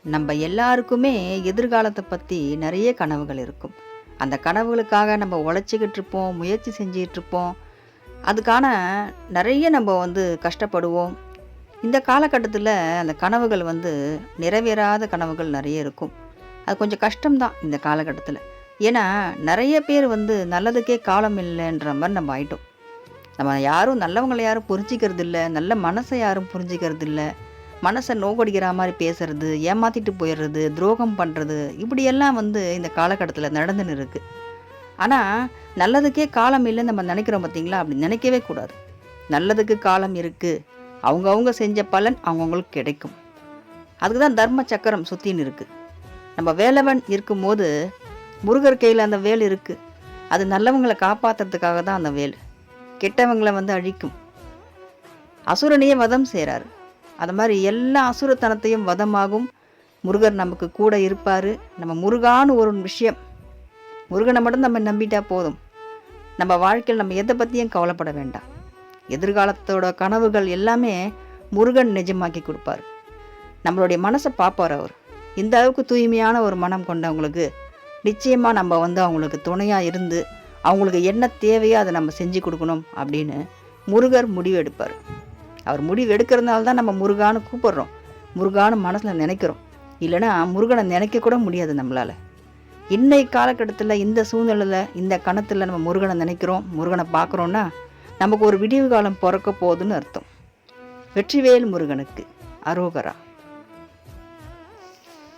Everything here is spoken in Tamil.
நம்ம எல்லாருக்குமே எதிர்காலத்தை பற்றி நிறைய கனவுகள் இருக்கும். அந்த கனவுகளுக்காக நம்ம உழைச்சிக்கிட்டு இருப்போம், முயற்சி செஞ்சிட்டு இருப்போம். அதுக்கான நிறைய நம்ம கஷ்டப்படுவோம். இந்த காலகட்டத்தில் அந்த கனவுகள் நிறைவேறாத கனவுகள் நிறைய இருக்கும். அது கொஞ்சம் கஷ்டம்தான் இந்த காலகட்டத்தில். ஏன்னா நிறைய பேர் நல்லதுக்கே காலம் இல்லைன்ற மாதிரி நம்ம ஆயிட்டோம். நம்ம யாரும் நல்லவங்களை யாரும் புரிஞ்சிக்கிறது இல்லை, நல்ல மனசை யாரும் புரிஞ்சிக்கிறது இல்லை. மனசை நோக்கடிக்கிற மாதிரி பேசுறது, ஏமாத்திட்டு போயிடுறது, துரோகம் பண்ணுறது, இப்படியெல்லாம் இந்த காலகட்டத்தில் நடந்துன்னு இருக்குது. ஆனால் நல்லதுக்கே காலம் இல்லைன்னு நம்ம நினைக்கிறோம் பார்த்தீங்களா? அப்படி நினைக்கவே கூடாது. நல்லதுக்கு காலம் இருக்குது. அவங்கவுங்க செஞ்ச பலன் அவங்கவுங்களுக்கு கிடைக்கும். அதுக்கு தான் தர்ம சக்கரம் சுற்றின்னு இருக்குது. நம்ம வேலவன் இருக்கும்போது முருகர் கையில் அந்த வேல் இருக்குது. அது நல்லவங்களை காப்பாற்றுறதுக்காக தான் அந்த வேல். கெட்டவங்களை அழிக்கும். அசுரனையே வதம் செய்கிறாரு. அது மாதிரி எல்லா அசுரத்தனத்தையும் வதமாகும். முருகர் நமக்கு கூட இருப்பார். நம்ம முருகான்னு ஒரு விஷயம், முருகனை மட்டும் நம்ம நம்பிட்டா போதும். நம்ம வாழ்க்கையில் நம்ம எதை பற்றியும் கவலைப்பட வேண்டாம். எதிர்காலத்தோட கனவுகள் எல்லாமே முருகன் நிஜமாக்கி கொடுப்பார். நம்மளுடைய மனசை பார்ப்பார் அவர். இந்த அளவுக்கு தூய்மையான ஒரு மனம் கொண்டவங்களுக்கு நிச்சயமாக நம்ம அவங்களுக்கு துணையாக இருந்து அவங்களுக்கு என்ன தேவையோ அதை நம்ம செஞ்சு கொடுக்கணும் அப்படின்னு முருகர் முடிவு எடுப்பார். அவர் முடிவு எடுக்கிறதுனால தான் நம்ம முருகான்னு கூப்பிடுறோம், முருகான்னு மனசில் நினைக்கிறோம். இல்லைனா முருகனை நினைக்க கூட முடியாது நம்மளால். இன்னைக்கு காலகட்டத்தில் இந்த சூழ்நிலையில் இந்த கணத்தில் நம்ம முருகனை நினைக்கிறோம், முருகனை பார்க்குறோன்னா நமக்கு ஒரு விடிவு காலம் பிறக்க போகுதுன்னு அர்த்தம். வெற்றிவேல் முருகனுக்கு அரோகரா.